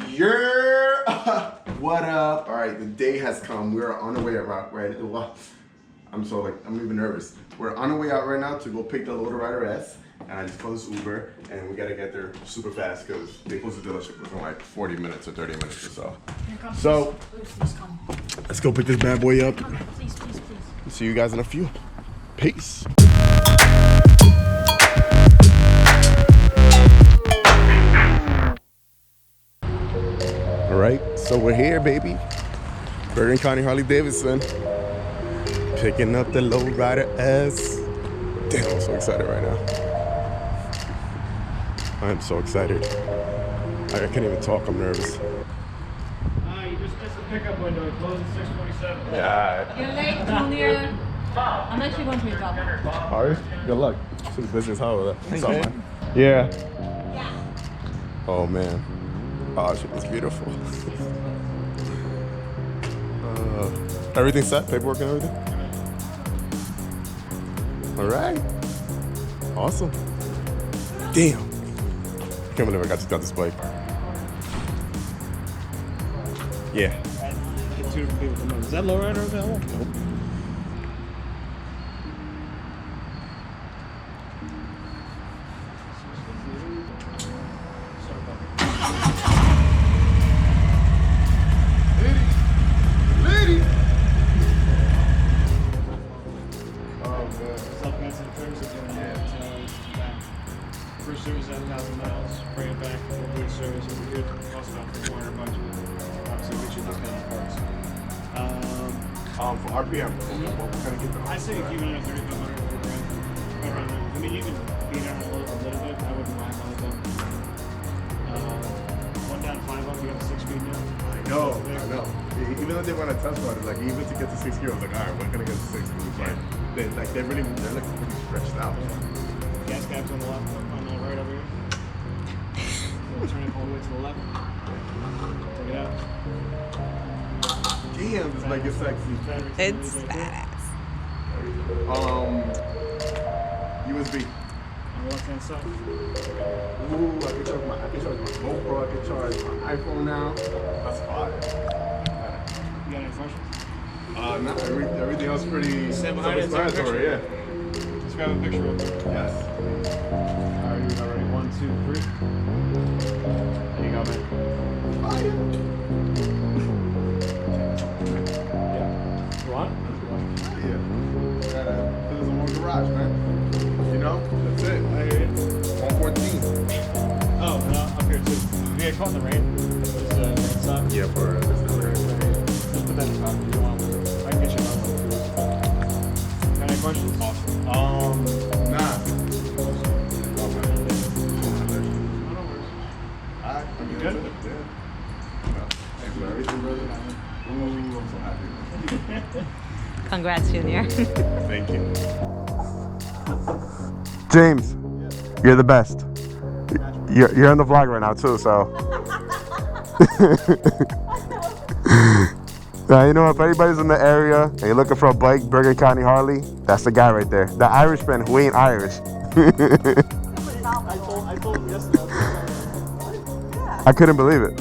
Yeah. What up? All right, the day has come. We're on the way at Rock, right? I'm even nervous. We're on the way out right now to go pick the loader rider S. And I just called this Uber, and we gotta get there super fast because they close the dealership within like 40 minutes or 30 minutes or so. So, let's go pick this bad boy up. Please. See you guys in a few. Peace. All right, so we're here, baby. Bergen Harley Davidson. Picking up the low rider S. Damn, I'm so excited right now. I am so excited. I can't even talk, I'm nervous. You just missed the pickup window. It closed at 6:27. Yeah. You're late, Junior. I'm actually going to your job. Alright, good luck. To the business, how was that? What's up, man? Yeah. Oh, man. Oh, shit, it's beautiful. Everything set? Paperwork and everything? Alright. Awesome. Damn. I can't believe I got this bike. Yeah. Is that lowrider available? Nope. Lady. Oh man. Supplements and terms of doing that. First service 7,000 miles. Bring it back. Good service. It'll be good. Cost about $400. So get you those kind of parts. For RPM, what kind of get them? I say keep it under 3,500 for grand. I mean, you can beat on it a little bit. I wouldn't mind all of them. One down 5 up, you got a 6-speed now. I know. Even though they want to test about it, like even to get to 6 gear, I was like, all right, when can I get to 6? Because it's like they're like pretty stretched out. Gas caps on the left, on the right over here. We'll turn it all the way to the left. Take it out. Damn, this bike is sexy. It's badass. USB. On the left hand side. Ooh, I can charge my GoPro, I can charge my iPhone now. That's fire. You got any questions? Not everything else pretty Stand behind it, take a self-explanatory, yeah. picture. Just grab a picture real quick. Yes. Alright, you ready? 1, 2, 3. There you go, man. Fire. You want? Yeah. Gotta put this in one garage, man. You know? That's it. I hear you. 114. Oh, and up here too. You get caught in the rain? Just rain stop? Yeah, for this number. Just put that in the top if you want. I can get you another one. Got any questions? Awesome. Nah. You good? Yeah. Thanks for everything, brother. Ooh, I'm so happy. Congrats, Junior. Thank you. James, you're the best. You're on the vlog right now too, so. Now, you know, if anybody's in the area and you're looking for a bike, Bergen County Harley, that's the guy right there. The Irishman who ain't Irish. I told him yesterday. I couldn't believe it.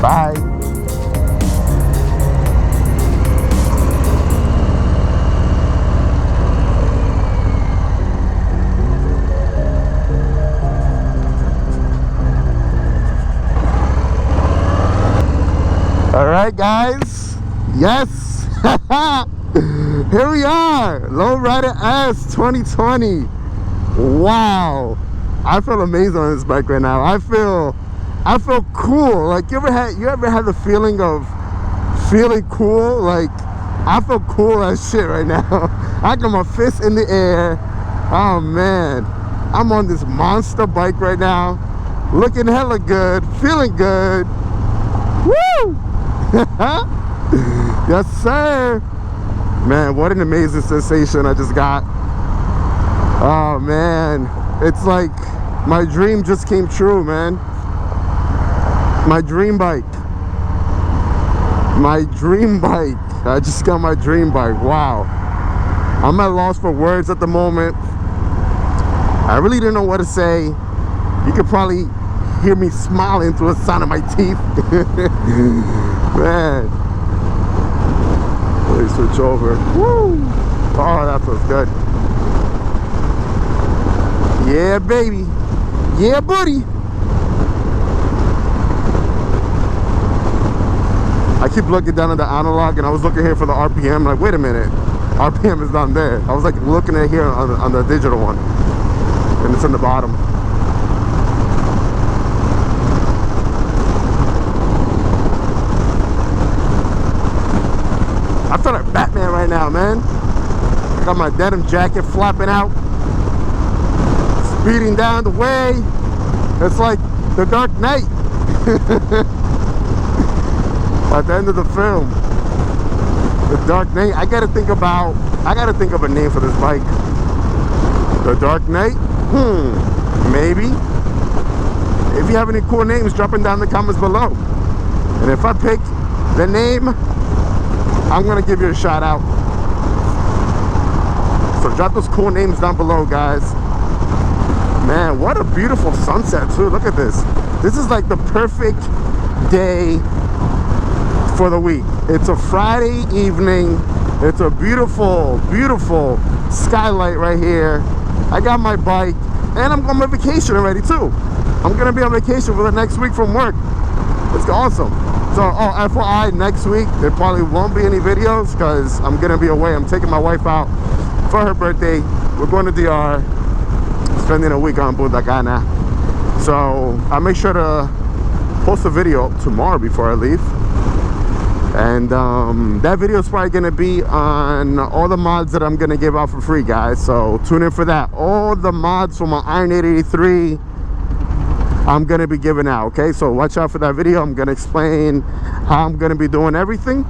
Bye. All right, guys. Yes. Here we are. Lowrider S 2020. Wow. I feel amazing on this bike right now. I feel cool. Like you ever had the feeling of feeling cool? Like I feel cool as shit right now. I got my fist in the air. Oh man. I'm on this monster bike right now. Looking hella good. Feeling good. Woo! Yes, sir. Man, what an amazing sensation I just got. Oh man, it's like my dream just came true, man. My dream bike. My dream bike. I just got my dream bike. Wow. I'm at loss for words at the moment. I really didn't know what to say. You could probably hear me smiling through the sound of my teeth. Man. Let me switch over. Woo! Oh, that feels good. Yeah, baby. Yeah, buddy. I keep looking down at the analog, and I was looking here for the RPM. I'm like, wait a minute, RPM is down there. I was like looking at here on the digital one, and it's in the bottom. I feel like Batman right now, man. I got my denim jacket flapping out, speeding down the way. It's like the Dark Knight. At the end of the film, the Dark Knight. I gotta think of a name for this bike. The Dark Knight? Maybe. If you have any cool names, drop them down in the comments below. And if I pick the name, I'm gonna give you a shout out. So drop those cool names down below, guys. Man, what a beautiful sunset too. Look at this. This is like the perfect day for the week. It's a Friday evening. It's a beautiful, beautiful skylight right here. I got my bike, and I'm going on vacation already too. I'm gonna be on vacation for the next week from work. It's awesome. So, oh, FYI, next week there probably won't be any videos because I'm gonna be away. I'm taking my wife out for her birthday. We're going to DR, spending a week on Punta Cana. So I'll make sure to post a video tomorrow before I leave. And that video is probably going to be on all the mods that I'm going to give out for free, guys. So tune in for that. All the mods for my Iron 883 I'm going to be giving out, okay? So watch out for that video. I'm going to explain how I'm going to be doing everything.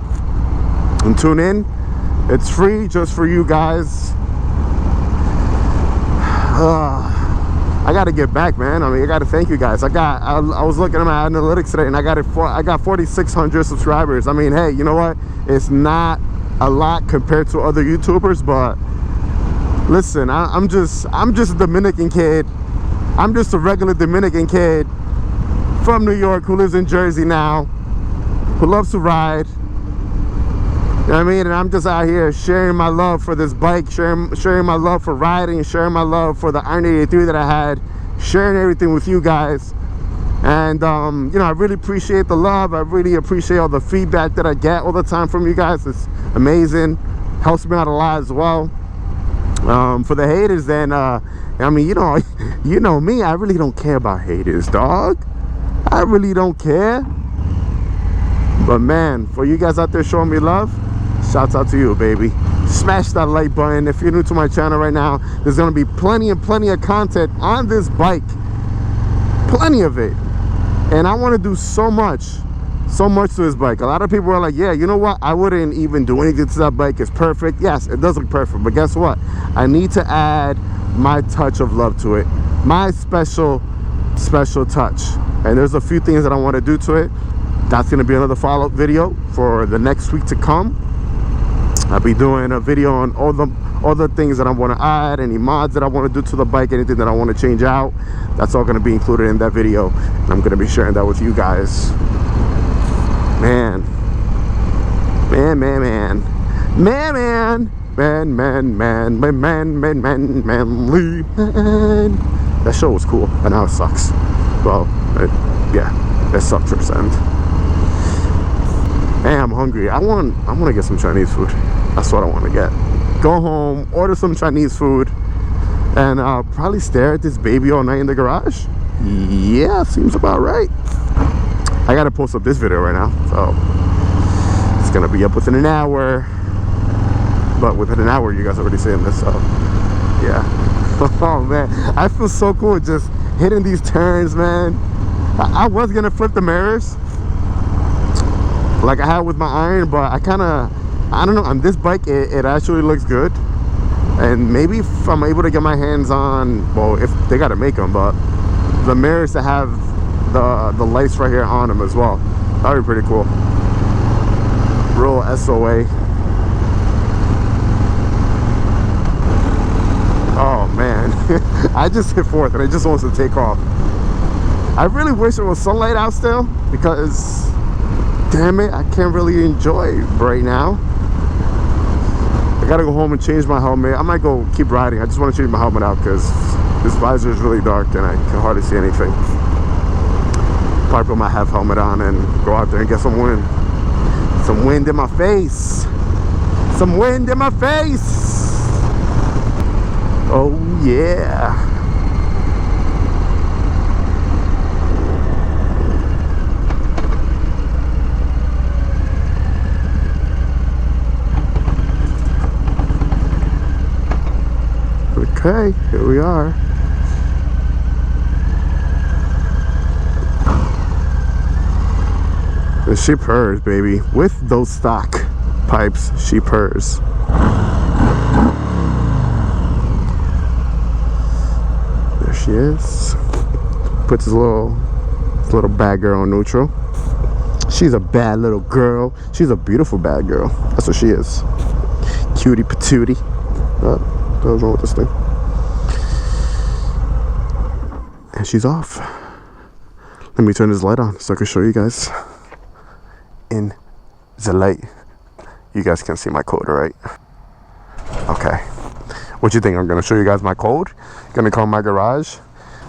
And tune in. It's free just for you guys. I gotta get back, man. I mean, I gotta thank you guys. I was looking at my analytics today, and I got 4,600 subscribers. I mean, hey, you know what? It's not a lot compared to other YouTubers, but listen, I'm just a Dominican kid. I'm just a regular Dominican kid from New York who lives in Jersey now, who loves to ride. You know what I mean? And I'm just out here sharing my love for this bike, sharing my love for riding, sharing my love for the Iron 883 that I had, sharing everything with you guys. And you know, I really appreciate the love. I really appreciate all the feedback that I get all the time from you guys. It's amazing. Helps me out a lot as well. For the haters, then I mean, you know me, I really don't care about haters, dog. I really don't care. But man, for you guys out there showing me love, shouts out to you, baby. Smash that like button. If you're new to my channel right now, there's gonna be plenty of content on this bike, plenty of it. And I want to do so much to this bike. A lot of people are like, yeah, you know what, I wouldn't even do anything to that bike. It's perfect. Yes, it does look perfect, but guess what, I need to add my touch of love to it, my special touch. And there's a few things that I want to do to it. That's going to be another follow-up video for the next week to come. I'll be doing a video on all the things that I want to add, any mods that I want to do to the bike, anything that I want to change out. That's all going to be included in that video, and I'm going to be sharing that with you guys. Man, that show was cool, and now it sucks. Well, yeah, it sucked for end. Man, I'm hungry. I want to get some Chinese food. That's what I want to get. Go home, order some Chinese food, and probably stare at this baby all night in the garage. Yeah, seems about right. I gotta post up this video right now, so it's gonna be up within an hour. But within an hour, you guys are already seeing this, so yeah. Oh man, I feel so cool just hitting these turns, man. I was gonna flip the mirrors like I had with my iron, but I don't know, on this bike it actually looks good. And maybe if I'm able to get my hands on, well, if they gotta make them, but the mirrors that have the lights right here on them as well, that would be pretty cool. Real SOA. Oh man, I just hit fourth and it just wants to take off. I really wish there was sunlight out still, because damn it, I can't really enjoy it right now. I gotta go home and change my helmet. I might go keep riding. I just want to change my helmet out because this visor is really dark and I can hardly see anything. Probably put my half helmet on and go out there and get some wind. Some wind in my face. Some wind in my face. Oh yeah. Okay, here we are. The she purrs, baby. With those stock pipes, she purrs. There she is. Puts his little bad girl on neutral. She's a bad little girl. She's a beautiful bad girl. That's what she is. Cutie patootie. What was wrong with this thing? And she's off. Let me turn this light on so I can show you guys. In the light. You guys can see my code, right? Okay. What you think? I'm gonna show you guys my code? Gonna call my garage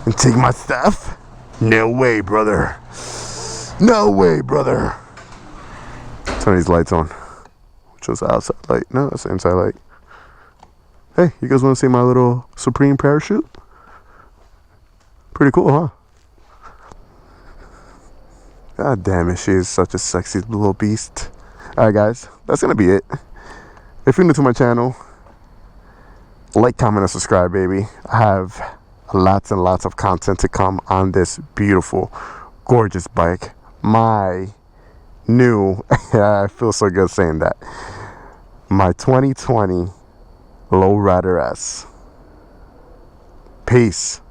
and take my stuff? No way, brother. No way, brother. Turn these lights on. Which was the outside light. No, that's the inside light. Hey, you guys want to see my little Supreme parachute? Pretty cool, huh? God damn it, she is such a sexy little beast. Alright guys, that's gonna be it. If you're new to my channel, like, comment, and subscribe, baby. I have lots and lots of content to come on this beautiful, gorgeous bike. My new, I feel so good saying that, my 2020 Lowrider S. Peace.